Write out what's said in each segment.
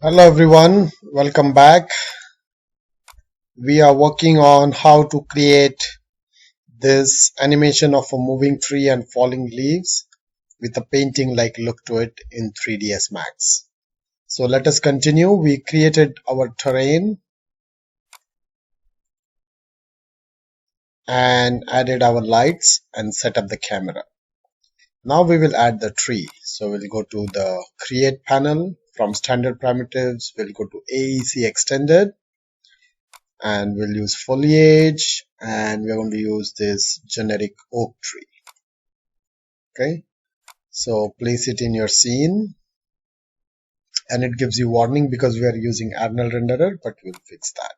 Hello everyone, welcome back. We are working on how to create this animation of a moving tree and falling leaves with a painting like look to it in 3ds Max. So let us continue. We created our terrain and added our lights and set up the camera. Now we will add the tree. So we'll go to the create panel. From standard primitives, we'll go to AEC extended and we'll use foliage and we're going to use this generic oak tree. Okay, so place it in your scene and it gives you warning because we are using Arnold renderer, but we'll fix that.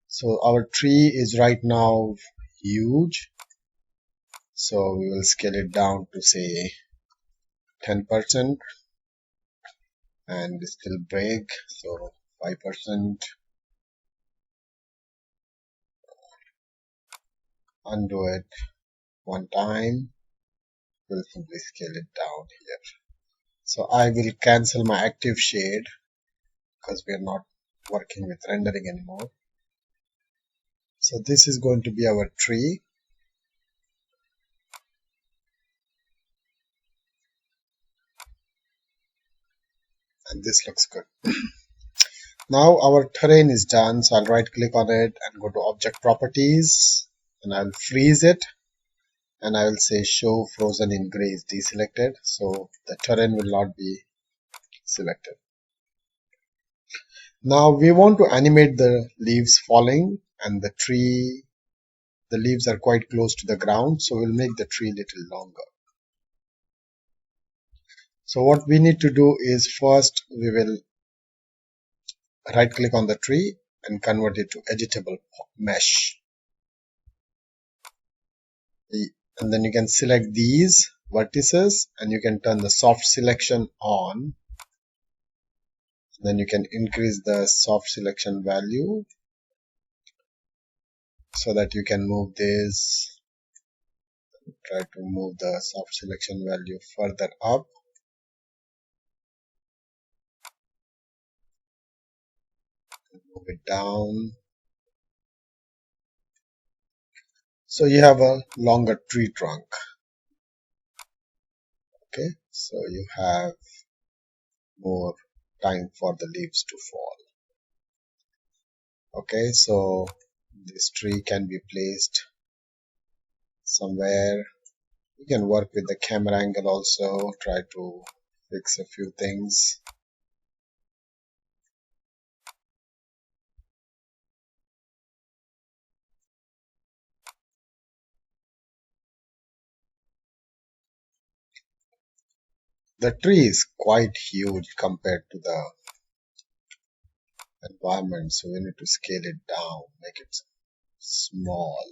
So our tree is right now huge, so we will scale it down to say 10% and it's still big, so 5%. Undo it one time. We'll simply scale it down here. So I will cancel my active shade because we are not working with rendering anymore. So this is going to be our tree. And this looks good. Now our terrain is done. So I'll right click on it and go to object properties and I'll freeze it. And I will say show frozen in gray is deselected. So the terrain will not be selected. Now we want to animate the leaves falling and the tree, the leaves are quite close to the ground. So we'll make the tree a little longer. So what we need to do is first we will right click on the tree and convert it to editable mesh. And then you can select these vertices and you can turn the soft selection on. Then you can increase the soft selection value so that you can move this. Try to move the soft selection value further up. Move it down. So you have a longer tree trunk. Okay, so you have more time for the leaves to fall. Okay, so this tree can be placed somewhere. You can work with the camera angle also, try to fix a few things. The tree is quite huge compared to the environment, so we need to scale it down, make it small.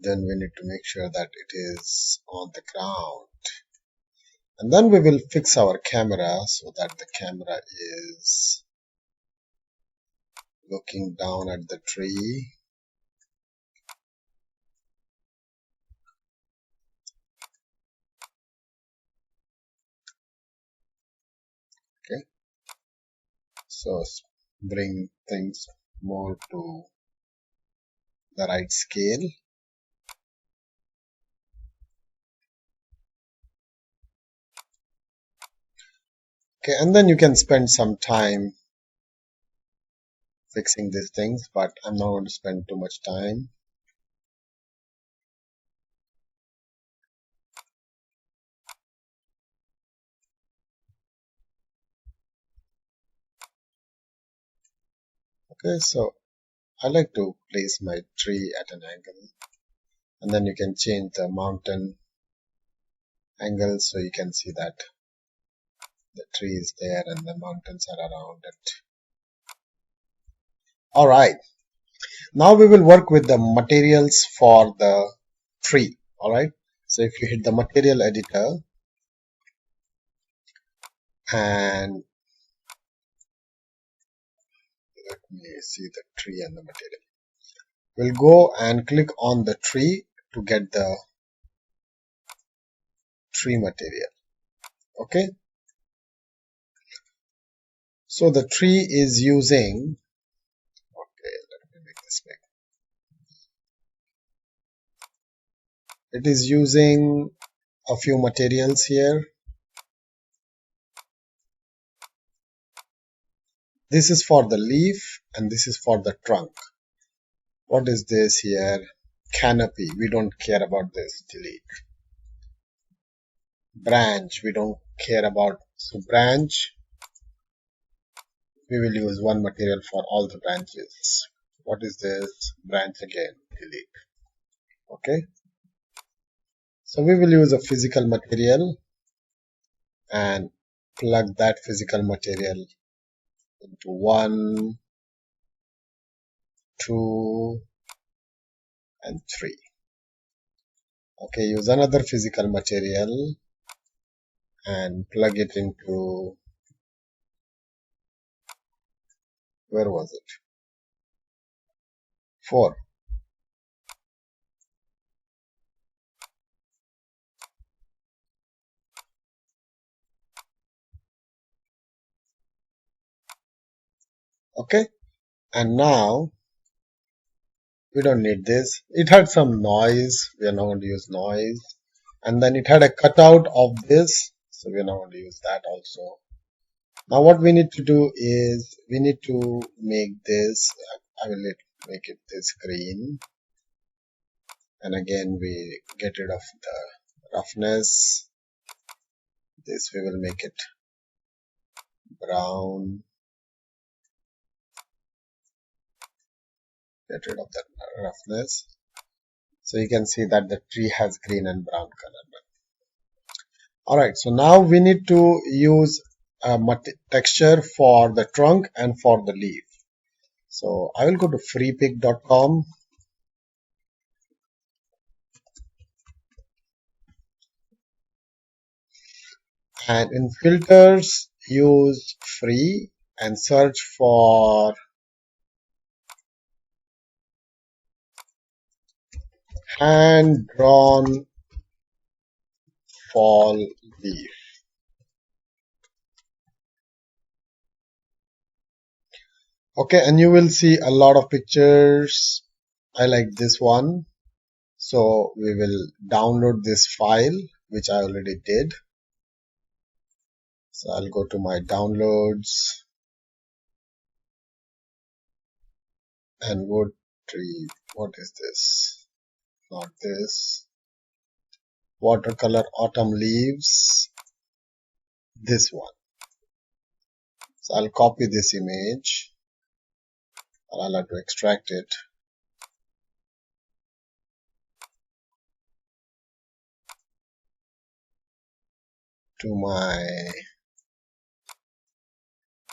Then we need to make sure that it is on the ground. And then we will fix our camera so that the camera is looking down at the tree. Okay, so bring things more to the right scale. Okay, and then you can spend some time fixing these things, but I'm not going to spend too much time. Okay, so I like to place my tree at an angle, and then you can change the mountain angle so you can see that the tree is there and the mountains are around it. Alright, now we will work with the materials for the tree. Alright, so if you hit the material editor and let me see the tree and the material. We'll go and click on the tree to get the tree material. Okay, So the tree is using, okay, let me make this big. It is using a few materials here. This is for the leaf and this is for the trunk. What is this here? Canopy. We don't care about this. Delete. Branch. We don't care about. So branch. We will use one material for all the branches. What is this? Branch again. Delete. Okay. So we will use a physical material and plug that physical material into 1, 2, and 3. Okay, use another physical material and plug it into, where was it? 4. Okay, and now we don't need this. It had some noise. We are not going to use noise. And then it had a cutout of this. So we are not going to use that also. Now what we need to do is we need to make this, I will make it this green. And again we get rid of the roughness. This we will make it brown. Get rid of the roughness. So you can see that the tree has green and brown color. Alright, so now we need to use a texture for the trunk and for the leaf. So I will go to freepik.com and in filters use free and search for hand drawn fall leaf. Okay, and you will see a lot of pictures. I like this one. So we will download this file, which I already did. So I'll go to my downloads and wood tree. What is this? Not this. Watercolor autumn leaves. This one. So I'll copy this image. I'll have to extract it. To my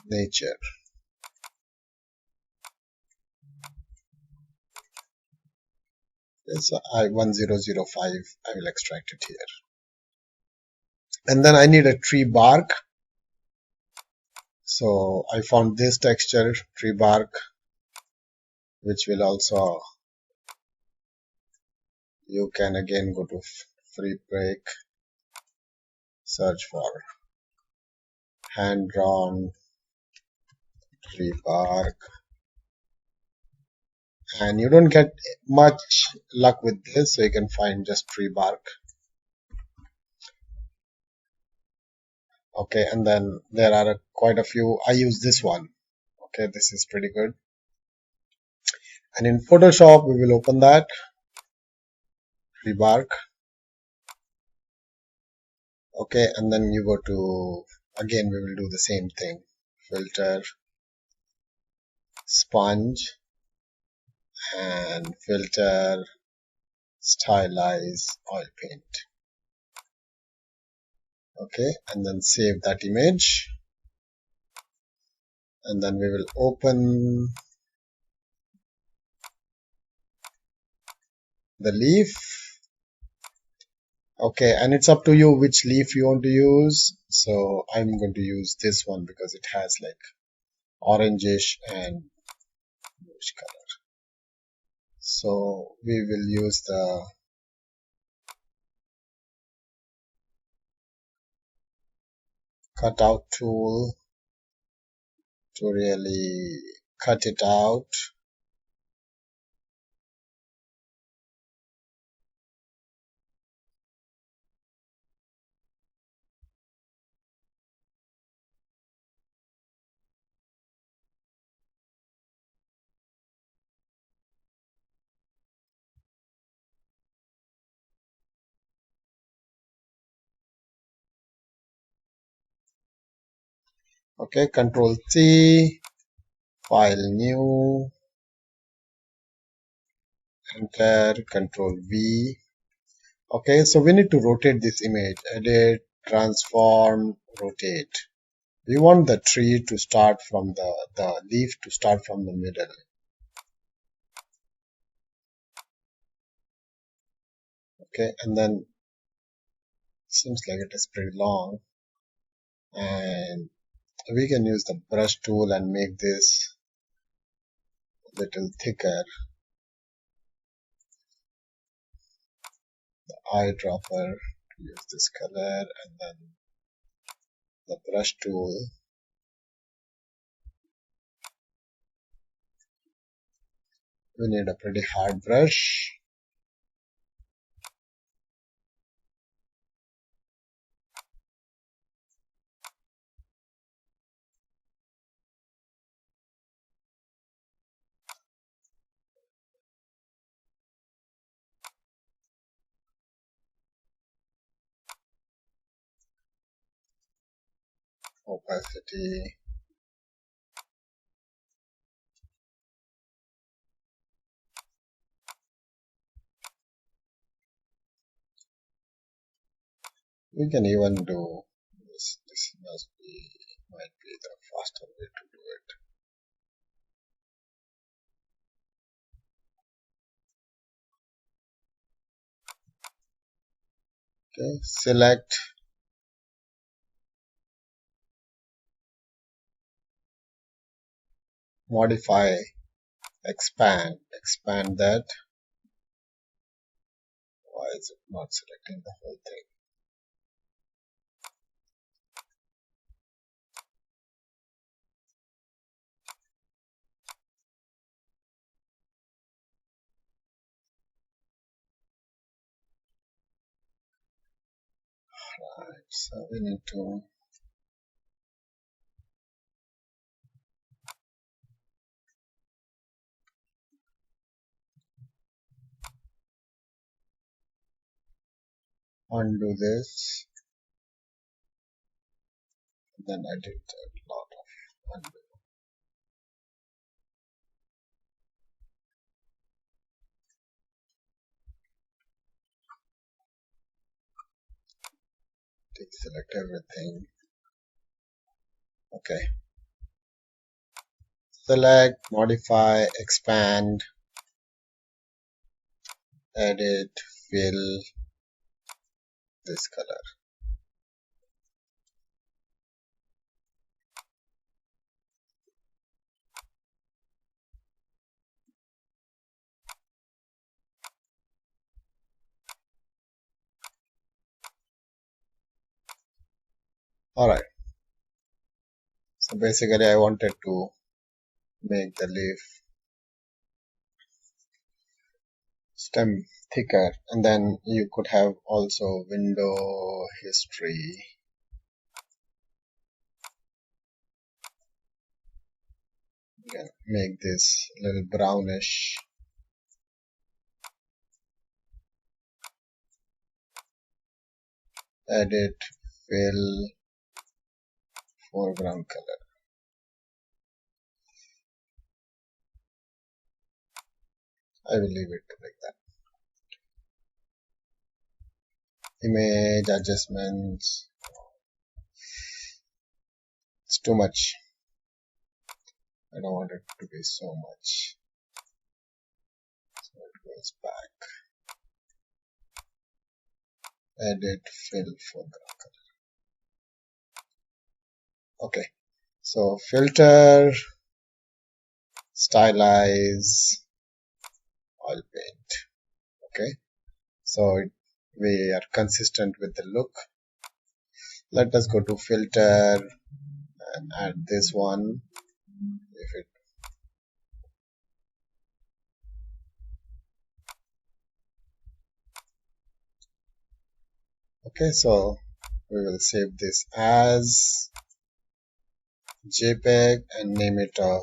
nature. It's I1005. I will extract it here. And then I need a tree bark. So I found this texture, tree bark, which will also, you can again go to Freepik, search for hand drawn tree bark, and you don't get much luck with this, so you can find just tree bark. Okay, and then there are quite a few. I use this one. Okay, this is pretty good. And in Photoshop, we will open that tree bark. Okay, and then you go to, again we will do the same thing, filter, sponge, and filter, stylize, oil paint. Okay, and then save that image, and then we will open the leaf. Okay, and it's up to you which leaf you want to use. So I'm going to use this one because it has like orangish and bluish color. So we will use the cutout tool to really cut it out. Okay, Control C, File New, Enter, Control V. Okay, so we need to rotate this image. Edit, Transform, Rotate. We want the tree to start from the leaf to start from the middle. Okay, and then seems like it is pretty long, and we can use the brush tool and make this a little thicker. The eyedropper, use this color, and then the brush tool. We need a pretty hard brush. Opacity. We can even do this. This might be the faster way to do it. Okay, select, modify, expand that. Why is it not selecting the whole thing? Right, so we need to undo this, then I did a lot of undo. Select everything. Okay. Select, modify, expand, edit, fill this color. Alright. So basically I wanted to make the leaf stem thicker, and then you could have also window history. You can make this a little brownish. Edit, fill, foreground color. I will leave it like that. Image adjustments. It's too much. I don't want it to be so much. So it goes back. Edit, fill, foreground color. Okay. So filter, stylize, oil paint. Okay. So we are consistent with the look. Let us go to filter and add this one. Okay, so we will save this as JPEG and name it a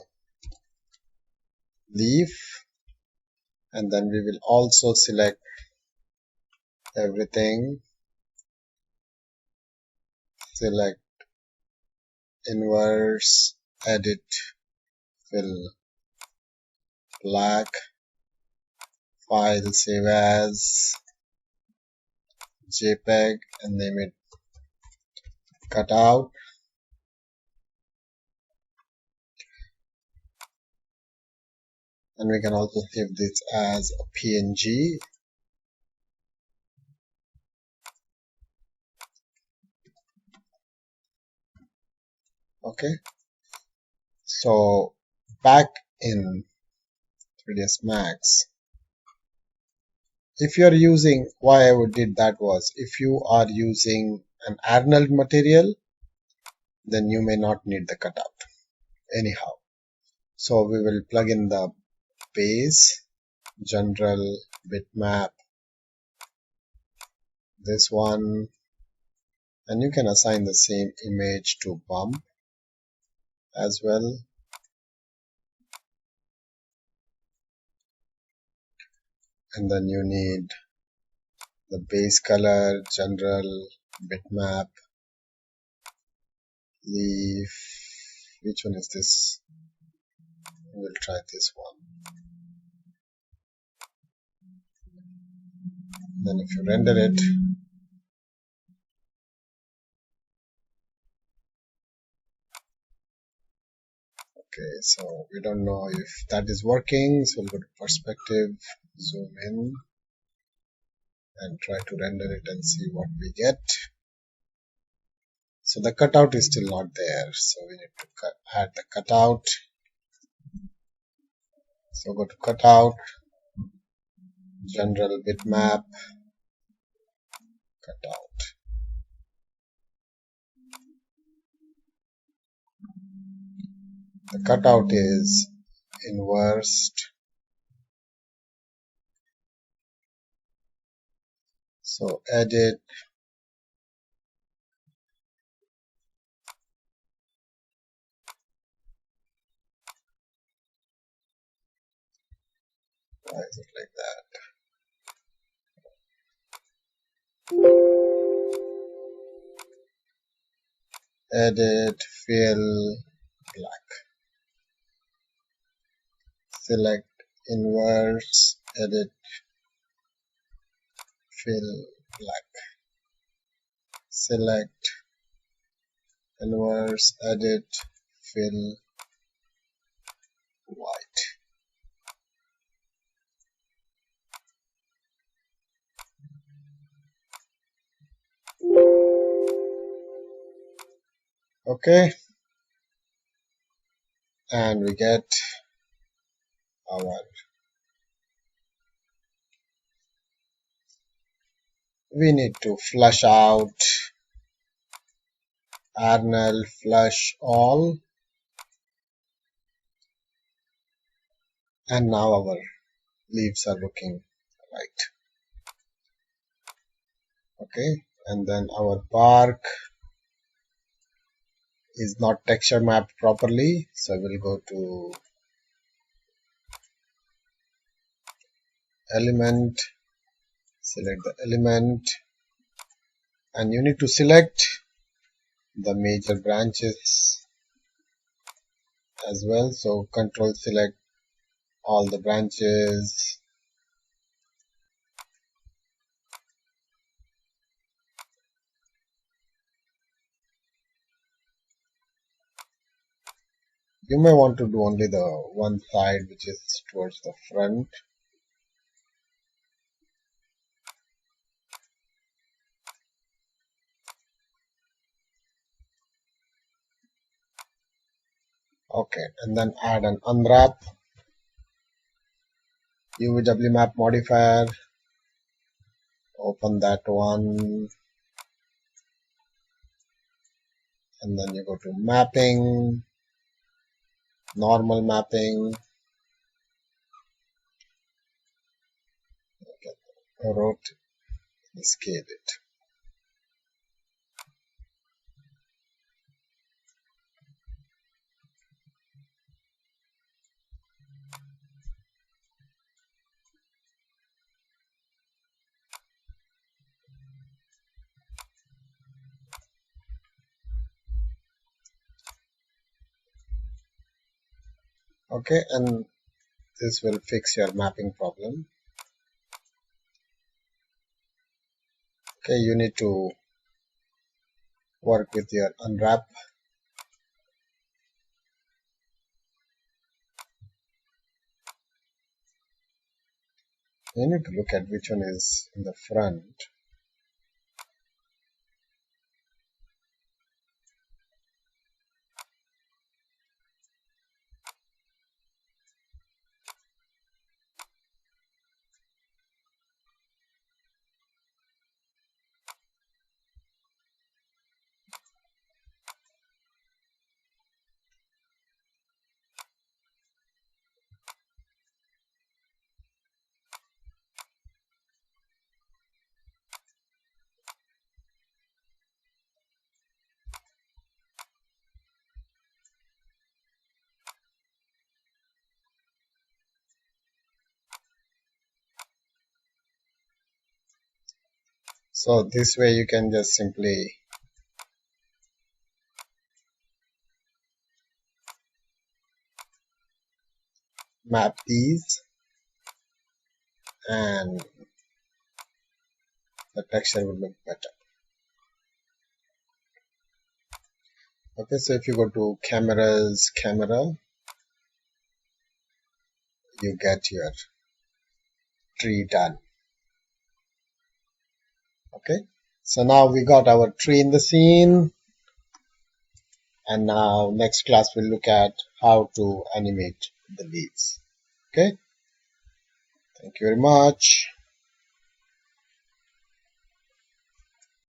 leaf, and then we will also select everything, select inverse, edit, fill black, file, save as JPEG and name it cutout. And we can also save this as a PNG. Okay, so back in 3ds Max, if you are using, why I did that was, if you are using an Arnold material, then you may not need the cutout anyhow. So we will plug in the base, general, bitmap, this one, and you can assign the same image to bump as well. And then you need the base color, general, bitmap, leaf. Which one is this? We'll try this one. Then if you render it, okay, so we don't know if that is working, so we'll go to perspective, zoom in, and try to render it and see what we get. So the cutout is still not there, so we need to add the cutout. So go to cutout, general, bitmap, cutout. The cutout is inversed. So edit, why is it like that? Edit, fill, black. Select inverse, edit, fill, black. Select inverse, edit, fill, white. Okay, and we get our, we need to flush out Arnold, flush all, and now our leaves are looking right. Okay, and then our bark is not texture mapped properly, so we'll go to element, select the element, and you need to select the major branches as well. So control select all the branches. You may want to do only the one side which is towards the front. Okay, and then add an unwrap, UVW map modifier, open that one, and then you go to mapping, normal mapping, rotate, scale it. Okay, and this will fix your mapping problem. Okay, you need to work with your unwrap. You need to look at which one is in the front. So this way you can just simply map these and the texture will look better. Okay, so if you go to cameras, camera, you get your tree done. Okay, so now we got our tree in the scene, and now next class we'll look at how to animate the leaves. Okay, thank you very much.